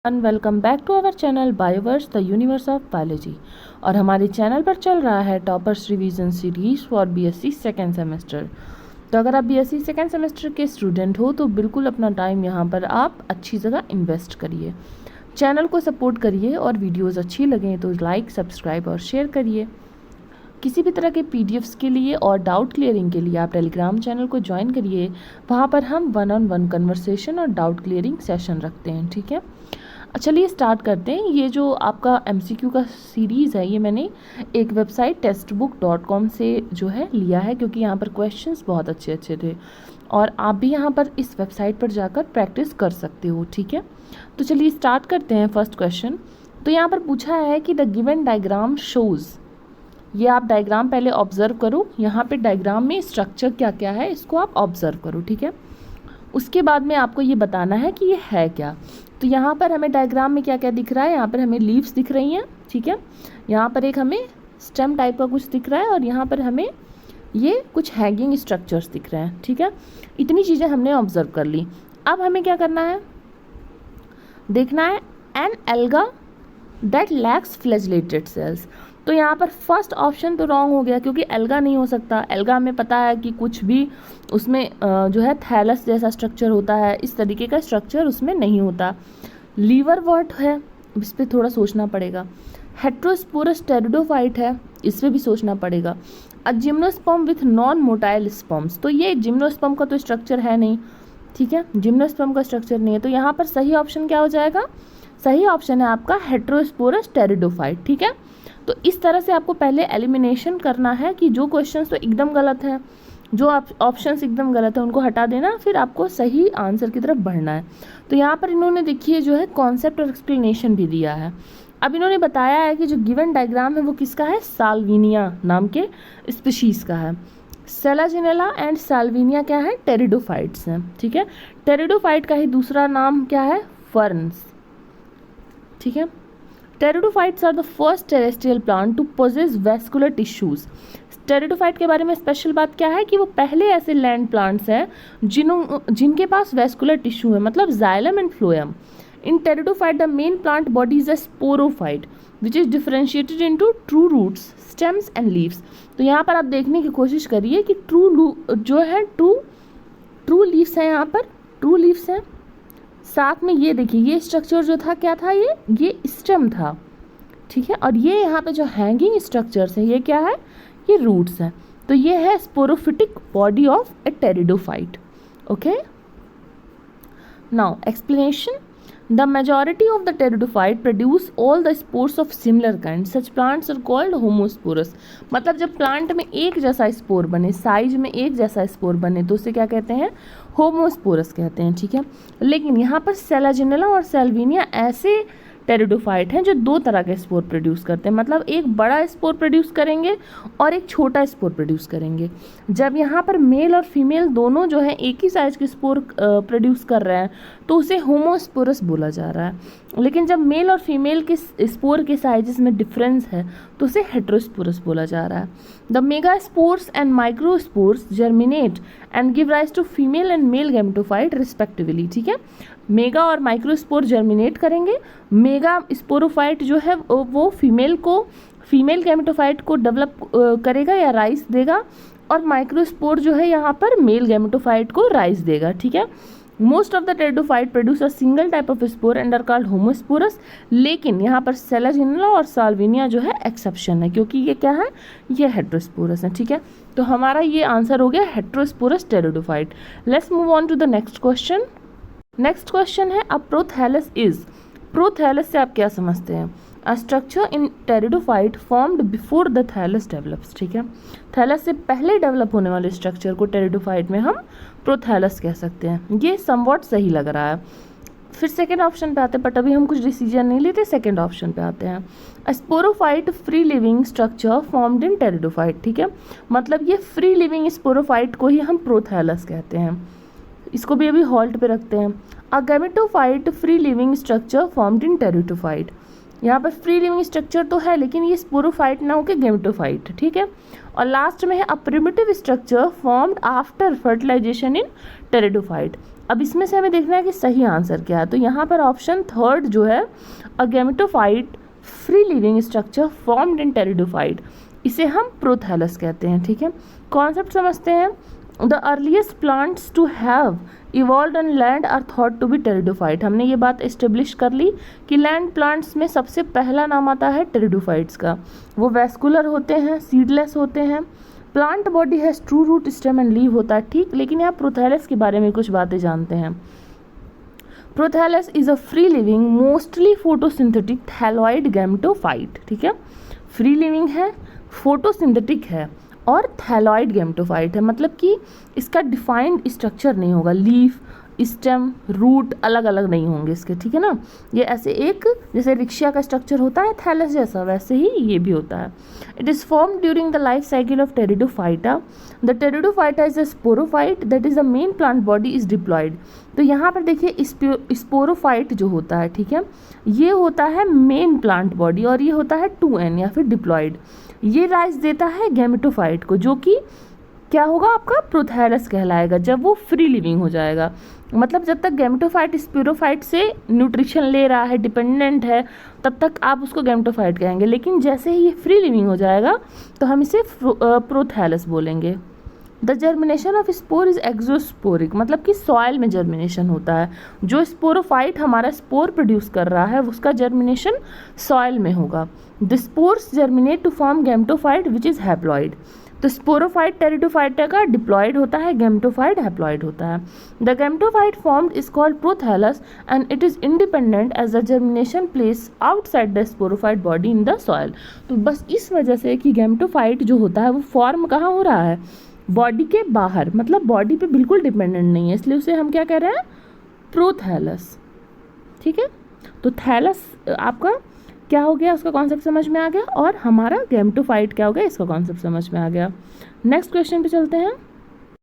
And welcome back to our channel Bioverse the universe of biology. और हमारे channel पर चल रहा है toppers revision series for BSc second semester. तो अगर आप बीएससी सेकेंड सेमेस्टर के स्टूडेंट हो तो बिल्कुल अपना टाइम यहाँ पर आप अच्छी जगह इन्वेस्ट करिए, चैनल को सपोर्ट करिए और वीडियोज़ अच्छी लगें तो लाइक, सब्सक्राइब और शेयर करिए। किसी भी तरह के पीडीएफ्स के लिए और डाउट क्लियरिंग के लिए आप टेलीग्राम चैनल को ज्वाइन करिए। वहाँ पर हम 1-on-1 कन्वर्सेशन और डाउट क्लियरिंग सेशन रखते हैं, ठीक है। चलिए स्टार्ट करते हैं। ये जो आपका एमसीक्यू का सीरीज़ है ये मैंने एक वेबसाइट टेक्स्टबुक.com से जो है लिया है, क्योंकि यहाँ पर क्वेश्चंस बहुत अच्छे अच्छे थे और आप भी यहाँ पर इस वेबसाइट पर जाकर प्रैक्टिस कर सकते हो, ठीक है। तो चलिए स्टार्ट करते हैं फर्स्ट क्वेश्चन। तो यहाँ पर पूछा है कि द गिवन डायग्राम शोज़, ये आप डायग्राम पहले ऑब्जर्व करो। यहाँ पे डायग्राम में स्ट्रक्चर क्या क्या है इसको आप ऑब्जर्व करो, ठीक है। उसके बाद में आपको ये बताना है कि ये है क्या। तो यहाँ पर हमें डायग्राम में क्या क्या दिख रहा है, यहाँ पर हमें लीव्स दिख रही हैं, ठीक है। यहाँ पर एक हमें स्टेम टाइप का कुछ दिख रहा है और यहाँ पर हमें ये कुछ हैंगिंग स्ट्रक्चर्स दिख रहे हैं, ठीक है। इतनी चीज़ें हमने ऑब्जर्व कर ली। अब हमें क्या करना है, देखना है an alga that lacks flagellated cells. तो यहाँ पर फर्स्ट ऑप्शन तो रॉन्ग हो गया, क्योंकि एल्गा नहीं हो सकता। एल्गा हमें पता है कि कुछ भी उसमें जो है थैलस जैसा स्ट्रक्चर होता है, इस तरीके का स्ट्रक्चर उसमें नहीं होता। लीवर वर्ट है, इस पर थोड़ा सोचना पड़ेगा। हेट्रोस्पोरस टेरिडोफाइट है, इस पर भी सोचना पड़ेगा। A gymnosperm with non motile sperms, तो ये जिम्नोस्पर्म का तो स्ट्रक्चर है नहीं, ठीक है। जिम्नोस्पर्म का स्ट्रक्चर नहीं है, तो यहाँ पर सही ऑप्शन क्या हो जाएगा, सही ऑप्शन है आपका हेट्रोस्पोरस टेरिडोफाइट, ठीक है। तो इस तरह से आपको पहले एलिमिनेशन करना है कि जो क्वेश्चंस तो एकदम गलत हैं, जो ऑप्शंस एकदम गलत है उनको हटा देना, फिर आपको सही आंसर की तरफ बढ़ना है। तो यहाँ पर इन्होंने देखिए जो है कॉन्सेप्ट और एक्सप्लेनेशन भी दिया है। अब इन्होंने बताया है कि जो गिवन डायग्राम है वो किसका है, साल्विनिया नाम के स्पीशीज़ का है। सेलाजिनेला एंड साल्विनिया क्या है, टेरिडोफाइट्स हैं, ठीक है। टेरिडोफाइट का ही दूसरा नाम क्या है, फर्न्स, ठीक है। Pteridophytes are the first terrestrial plant to possess vascular tissues. Pteridophyte के बारे में स्पेशल बात क्या है कि वो पहले ऐसे लैंड प्लांट्स हैं जिनके पास वेस्कुलर टिश्यू है, मतलब xylem and phloem. In pteridophyte the main plant body is a sporophyte which is differentiated into true roots, stems and leaves. तो यहाँ पर आप देखने की कोशिश करिए कि जो है ट्रू लीव्स हैं, यहाँ पर ट्रू लीव्स हैं। साथ में ये देखिए ये स्ट्रक्चर जो था क्या था, ये स्टेम था, ठीक है। और ये यहाँ पे जो हैंगिंग स्ट्रक्चर्स हैं ये क्या है, ये रूट्स हैं। तो ये है sporophytic body of a pteridophyte, okay. Now explanation, the majority of the pteridophyte produce all the spores of similar kind, such plants are called homosporous. मतलब जब प्लांट में एक जैसा स्पोर बने, साइज में एक जैसा स्पोर बने तो उसे क्या कहते हैं, होमोस्पोरस कहते हैं, ठीक है। लेकिन यहाँ पर सेलाजिनेला और सेल्विनिया ऐसे टेरिडोफाइट हैं जो दो तरह के स्पोर प्रोड्यूस करते हैं, मतलब एक बड़ा स्पोर प्रोड्यूस करेंगे और एक छोटा स्पोर प्रोड्यूस करेंगे। जब यहाँ पर मेल और फीमेल दोनों जो है एक ही साइज के स्पोर प्रोड्यूस कर रहे हैं तो उसे होमोस्पोरस बोला जा रहा है। लेकिन जब मेल और फीमेल के स्पोर के साइजेस में डिफरेंस है तो उसे हेट्रोस्पोरस बोला जा रहा है। The mega spores and microspores germinate and give rise to female and male gametophyte respectively, ठीक है। मेगा और माइक्रोस्पोर जर्मिनेट करेंगे। मेगा स्पोरोफाइट जो है वो फीमेल गैमेटोफाइट को डेवलप करेगा या राइस देगा, और माइक्रोस्पोर जो है यहाँ पर मेल गैमेटोफाइट को राइस देगा, ठीक है। Most of the pteridophyte produce a single type of spore and are called homosporous. लेकिन यहाँ पर सेलाजिनेला और साल्विनिया जो है एक्सेप्शन है, क्योंकि ये क्या है, ये हेट्रोस्पोरस है, ठीक है। तो हमारा ये आंसर हो गया heterosporous pteridophyte. Let's move on to the next question. Next question है अ प्रोथैलस इज, प्रोथैलस से आप क्या समझते हैं, a structure in pteridophyte formed before the thallus develops, ठीक है। थैलस से पहले डेवलप होने वाले स्ट्रक्चर को टेरिडोफाइट में हम प्रोथैलस कह सकते हैं। ये समवॉट सही लग रहा है। फिर सेकेंड ऑप्शन पे आते हैं, बट अभी हम कुछ डिसीजन नहीं लेते, सेकेंड ऑप्शन पे आते हैं। A sporophyte free living structure formed in pteridophyte, ठीक है। मतलब ये फ्री लिविंग स्पोरोफाइट को ही हम प्रोथैलस कहते हैं, इसको भी अभी हॉल्ट पे रखते हैं। A gametophyte free living structure formed in pteridophyte, यहाँ पर फ्री लिविंग स्ट्रक्चर तो है लेकिन ये स्पोरोफाइट ना होकर गैमेटोफाइट, ठीक है। और लास्ट में है a primitive structure formed after fertilisation in pteridophyte. अब इसमें से हमें देखना है कि सही आंसर क्या है। तो यहाँ पर ऑप्शन थर्ड जो है, a gametophyte free living structure formed in pteridophyte, इसे हम प्रोथैलस कहते हैं। ठीक है, कॉन्सेप्ट समझते हैं। The earliest plants to have evolve on land are thought to be pteridophyte. हमने ये बात एस्टेब्लिश कर ली कि लैंड प्लांट्स में सबसे पहला नाम आता है टेरिडोफाइट्स का। वो वैस्कुलर होते हैं, सीडलेस होते हैं, plant body has true root stem and leave होता है। ठीक, लेकिन यहाँ प्रोथैलस के बारे में कुछ बातें जानते हैं। Prothallus is a free living mostly photosynthetic thalloid gametophyte. ठीक है, फ्री लिविंग है, फोटोसिंथेटिक है और थैलॉइड गैमेटोफाइट है, मतलब कि इसका डिफाइंड स्ट्रक्चर नहीं होगा, लीफ, स्टेम, रूट अलग अलग नहीं होंगे इसके। ठीक है ना, ये ऐसे एक जैसे रिक्शा का स्ट्रक्चर होता है थैलस जैसा, वैसे ही ये भी होता है। It is form during the life cycle of pteridophyta. The pteridophyta is a sporophyte that is the main plant body is diploid. तो यहाँ पर देखिए स्पोरोफाइट जो होता है, ठीक है, ये होता है मेन प्लांट बॉडी और ये होता है 2n या फिर डिप्लॉयड। ये राइज देता है गैमेटोफाइट को, जो कि क्या होगा आपका प्रोथैलस कहलाएगा जब वो फ्री लिविंग हो जाएगा। मतलब जब तक गैमेटोफाइट स्पिरोफाइट से न्यूट्रिशन ले रहा है, डिपेंडेंट है, तब तक आप उसको गैमेटोफाइट कहेंगे, लेकिन जैसे ही ये फ्री लिविंग हो जाएगा तो हम इसे प्रोथैलस बोलेंगे। The germination of spore is exosporic, मतलब कि सॉइल में जर्मिनेशन होता है। जो स्पोरोफाइट हमारा स्पोर प्रोड्यूस कर रहा है उसका जर्मिनेशन सॉइल में होगा। The spores germinate to form gametophyte which is haploid. तो स्पोरोफाइट टेरिडोफाइट का डिप्लॉयड होता है, गैमेटोफाइट हैप्लॉइड होता है। The gametophyte formed is called prothallus and it is independent as the germination place outside the sporophyte body in the soil. तो बस इस वजह से कि गैमेटोफाइट जो होता है वो फॉर्म कहाँ हो रहा है, बॉडी के बाहर, मतलब बॉडी पे बिल्कुल डिपेंडेंट नहीं है, इसलिए उसे हम क्या कह रहे हैं, प्रोथैलस। ठीक है, तो थैलस आपका क्या हो गया, उसका कॉन्सेप्ट समझ में आ गया, और हमारा गैमेटोफाइट क्या हो गया, इसका कॉन्सेप्ट समझ में आ गया। नेक्स्ट क्वेश्चन पे चलते हैं।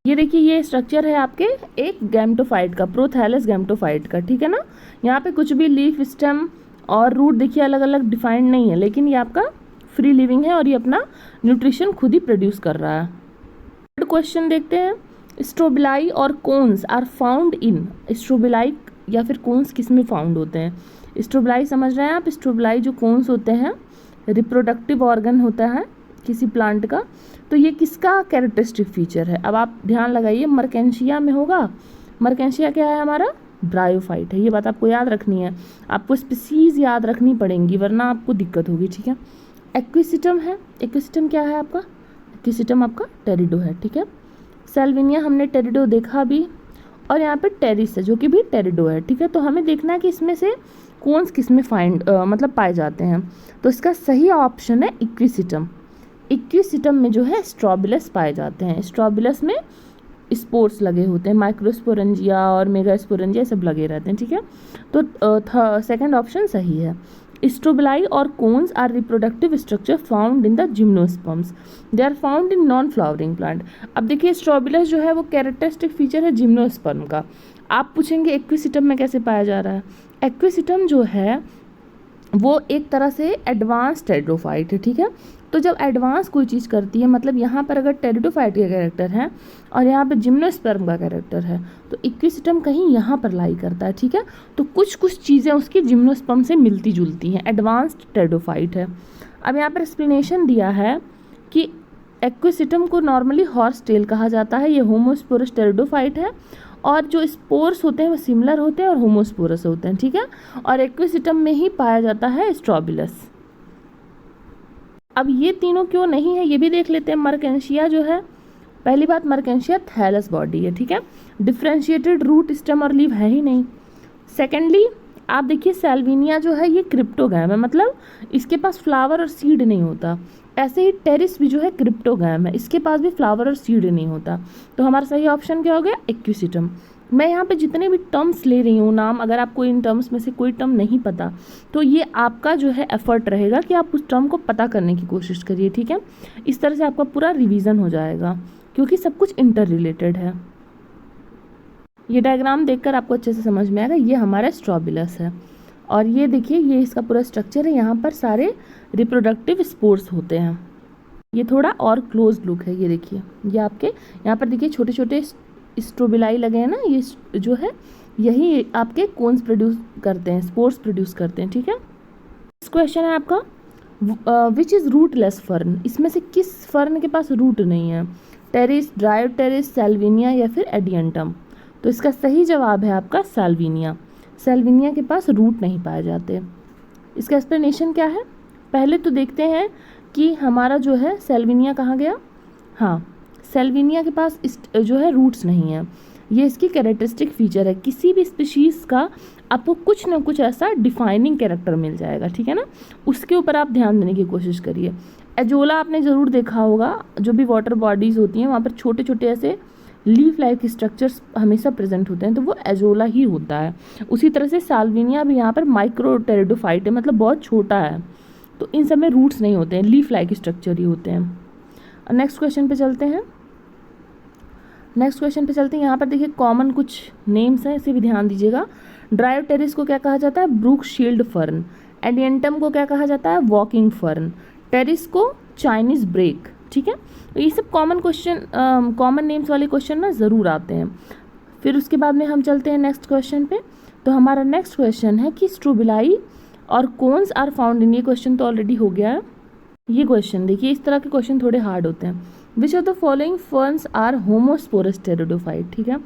ये देखिए, ये स्ट्रक्चर है आपके एक गैमेटोफाइट का, प्रोथैलस गैमेटोफाइट का। ठीक है ना, यहाँ पे कुछ भी लीफ, स्टेम और रूट देखिए अलग अलग डिफाइंड नहीं है, लेकिन ये आपका फ्री लिविंग है और ये अपना न्यूट्रिशन खुद ही प्रोड्यूस कर रहा है। थर्ड क्वेश्चन देखते हैं। स्ट्रोबिलाई और cones are found in, strobili या फिर कोन्स किस में फाउंड होते हैं। स्ट्रोबिलाई समझ रहे हैं आप, स्ट्रोबिलाई जो कोन्स होते हैं रिप्रोडक्टिव ऑर्गन होता है किसी प्लांट का। तो ये किसका कैरेक्टरिस्टिक फीचर है, अब आप ध्यान लगाइए, मर्केंशिया में होगा। मर्केंशिया क्या है हमारा, ब्रायोफाइट है। ये बात आपको याद रखनी है, आपको स्पीसीज याद रखनी पड़ेंगी वरना आपको दिक्कत होगी। ठीक है, एक्विसिटम है, एक्विसिटम क्या है आपका, एक्विसिटम आपका टेरिडो है। ठीक है, सेल्विनिया हमने टेरिडो देखा भी, और यहाँ पे टेरिस है जो कि भी टेरिडो है। ठीक है, तो हमें देखना है कि इसमें से कौन किस में मतलब पाए जाते हैं। तो इसका सही ऑप्शन है इक्विसिटम। इक्विसिटम में जो है स्ट्रोबिलस पाए जाते हैं। स्ट्रोबिलस में स्पोर्स लगे होते हैं, माइक्रोस्पोरेंजिया और मेगास्पोरेंजिया सब लगे रहते हैं। ठीक है, तो सेकंड ऑप्शन सही है। स्ट्रोबिलाई और cones are reproductive structure found in the gymnosperms, they are found in non flowering plant. अब देखिए स्ट्रोबिलस जो है वो कैरेक्टरिस्टिक फीचर है जिम्नोस्पर्म का। आप पूछेंगे एक्विसिटम में कैसे पाया जा रहा है। एक्विसिटम जो है वो एक तरह से एडवांस टेरिडोफाइट है। ठीक है, तो जब एडवांस कोई चीज़ करती है, मतलब यहाँ पर अगर टेरिडोफाइट का कैरेक्टर है और यहाँ पर जिम्नोस्पर्म का कैरेक्टर है, तो इक्विसिटम कहीं यहाँ पर लाई करता है। ठीक है, तो कुछ कुछ चीज़ें उसकी जिम्नोस्पर्म से मिलती जुलती हैं, एडवांस्ड टेरिडोफाइट है। अब यहाँ पर एक्सप्लेनेशन दिया है कि एक्विसिटम को नॉर्मली हॉर्स टेल कहा जाता है, ये होमोस्पोरस टेरिडोफाइट है, और जो स्पोर्स होते हैं वो सिमिलर होते हैं और होमोस्पोरस होते हैं। ठीक है, और एक्विसिटम में ही पाया जाता है स्ट्रोबिलस। अब ये तीनों क्यों नहीं है ये भी देख लेते हैं। मर्केंशिया जो है, पहली बात मर्केंशिया थैलस बॉडी है। ठीक है, डिफ्रेंशिएटेड रूट, स्टेम और लीव है ही नहीं। सेकेंडली आप देखिए सेल्विनिया जो है ये क्रिप्टोगैम है, मतलब इसके पास फ्लावर और सीड नहीं होता। ऐसे ही टेरिस भी जो है क्रिप्टोगैम है, इसके पास भी फ्लावर और सीड नहीं होता। तो हमारा सही ऑप्शन क्या हो गया, एक्विसिटम। मैं यहाँ पे जितने भी टर्म्स ले रही हूँ नाम, अगर आपको इन टर्म्स में से कोई टर्म नहीं पता तो ये आपका जो है एफर्ट रहेगा कि आप उस टर्म को पता करने की कोशिश करिए। ठीक है, इस तरह से आपका पूरा रिवीजन हो जाएगा क्योंकि सब कुछ इंटर रिलेटेड है। ये डायग्राम देखकर आपको अच्छे से समझ में आएगा, ये हमारा स्ट्रोबिलस है और ये देखिए ये इसका पूरा स्ट्रक्चर है। यहाँ पर सारे रिप्रोडक्टिव स्पोर्स होते हैं। ये थोड़ा और क्लोज लुक है, ये देखिए, ये आपके यहाँ पर देखिए छोटे छोटे स्ट्रोबिलाई लगे हैं ना, ये जो है यही आपके कोन्स प्रोड्यूस करते हैं, स्पोर्स प्रोड्यूस करते हैं, ठीक है। इस क्वेश्चन है आपका विच इज़ रूटलेस फर्न, इसमें से किस फर्न के पास रूट नहीं है, टेरिस, ड्रायोटेरिस, सैल्विनिया या फिर एडियंटम। तो इसका सही जवाब है आपका सैल्विनिया। सैल्विनिया के पास रूट नहीं पाए जाते। इसका एक्सप्लेनेशन क्या है, पहले तो देखते हैं कि हमारा जो है सैल्विनिया कहाँ गया। हाँ, सैल्विनिया के पास जो है रूट्स नहीं है, ये इसकी कैरेक्टरिस्टिक फीचर है। किसी भी स्पीशीज़ का आपको कुछ ना कुछ ऐसा डिफाइनिंग कैरेक्टर मिल जाएगा, ठीक है ना, उसके ऊपर आप ध्यान देने की कोशिश करिए। एजोला आपने ज़रूर देखा होगा, जो भी वाटर बॉडीज़ होती हैं वहाँ पर छोटे छोटे ऐसे लीफ लाइक स्ट्रक्चर्स हमेशा प्रेजेंट होते हैं, तो वो एजोला ही होता है। उसी तरह से साल्विनिया भी यहाँ पर माइक्रो टेरिडोफाइट है, मतलब बहुत छोटा है, तो इन सब में रूट्स नहीं होते हैं, लीफ लाइक स्ट्रक्चर ही होते हैं। नेक्स्ट क्वेश्चन पे चलते हैं। यहाँ पर देखिए कॉमन कुछ नेम्स हैं, इसे भी ध्यान दीजिएगा। ड्रायोटेरिस को क्या कहा जाता है, ब्रूक शील्ड फर्न। एडियंटम को क्या कहा जाता है, वॉकिंग फर्न। टेरिस को चाइनीज ब्रेक, ठीक है। तो ये सब कॉमन क्वेश्चन, कॉमन नेम्स वाले क्वेश्चन ना ज़रूर आते हैं। फिर उसके बाद में हम चलते हैं नेक्स्ट क्वेश्चन पे। तो हमारा नेक्स्ट क्वेश्चन है कि स्ट्रोबिलाई और कोन्स आर फाउंड इन, ये क्वेश्चन तो ऑलरेडी हो गया है। ये क्वेश्चन देखिए, इस तरह के क्वेश्चन थोड़े हार्ड होते हैं। Which of the following ferns are homosporous pteridophyte, ठीक है।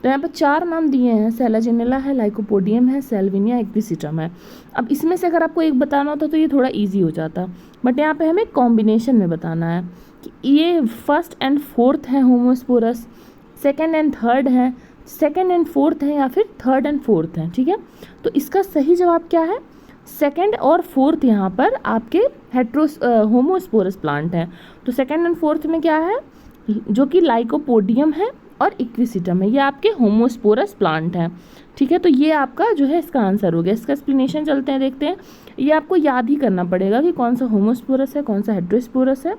तो यहाँ पर 4 नाम दिए हैं, सेलाजिनेला है, लाइकोपोडियम है, सैल्विनिया, इक्विसिटम है। अब इसमें से अगर आपको एक बताना होता तो ये थोड़ा ईजी हो जाता, बट यहाँ पे हमें कॉम्बिनेशन में बताना है कि ये फर्स्ट एंड फोर्थ है होमोस्पोरस, सेकेंड एंड थर्ड है, सेकेंड एंड फोर्थ है, या फिर थर्ड एंड फोर्थ है, ठीक है। तो इसका सही जवाब क्या है, सेकेंड और फोर्थ यहाँ पर आपके होमोस्पोरस प्लांट हैं। तो सेकेंड एंड फोर्थ में क्या है, जो कि लाइकोपोडियम है और इक्विसिटम है, ये आपके होमोस्पोरस प्लांट हैं, ठीक है। तो ये आपका जो है इसका आंसर हो गया। इसका एक्सप्लेनेशन चलते हैं, देखते हैं। ये आपको याद ही करना पड़ेगा कि कौन सा होमोस्पोरस है, कौन सा हेट्रोस्पोरस है।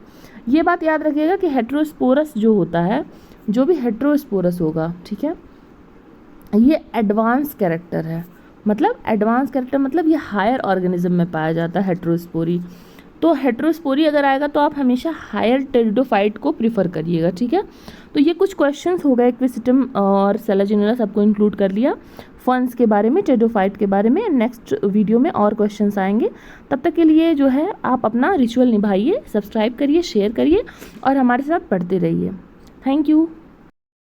ये बात याद रखिएगा कि हेट्रोस्पोरस जो होता है, जो भी हेट्रोस्पोरस होगा, ठीक है, ये एडवांस कैरेक्टर है। मतलब एडवांस कैरेक्टर मतलब ये हायर ऑर्गेनिज्म में पाया जाता है हेट्रोस्पोरी। तो हेट्रोस्पोरी अगर आएगा तो आप हमेशा हायर टेरिडोफाइट को प्रीफर करिएगा, ठीक है। तो ये कुछ क्वेश्चंस हो गए, इक्विसिटम और सेलाजिनेला सबको इंक्लूड कर लिया, फर्न्स के बारे में, टेरिडोफाइट के बारे में। नेक्स्ट वीडियो में और क्वेश्चंस आएंगे, तब तक के लिए जो है आप अपना रिचुअल निभाइए, सब्सक्राइब करिए, शेयर करिए और हमारे साथ पढ़ते रहिए। Thank you.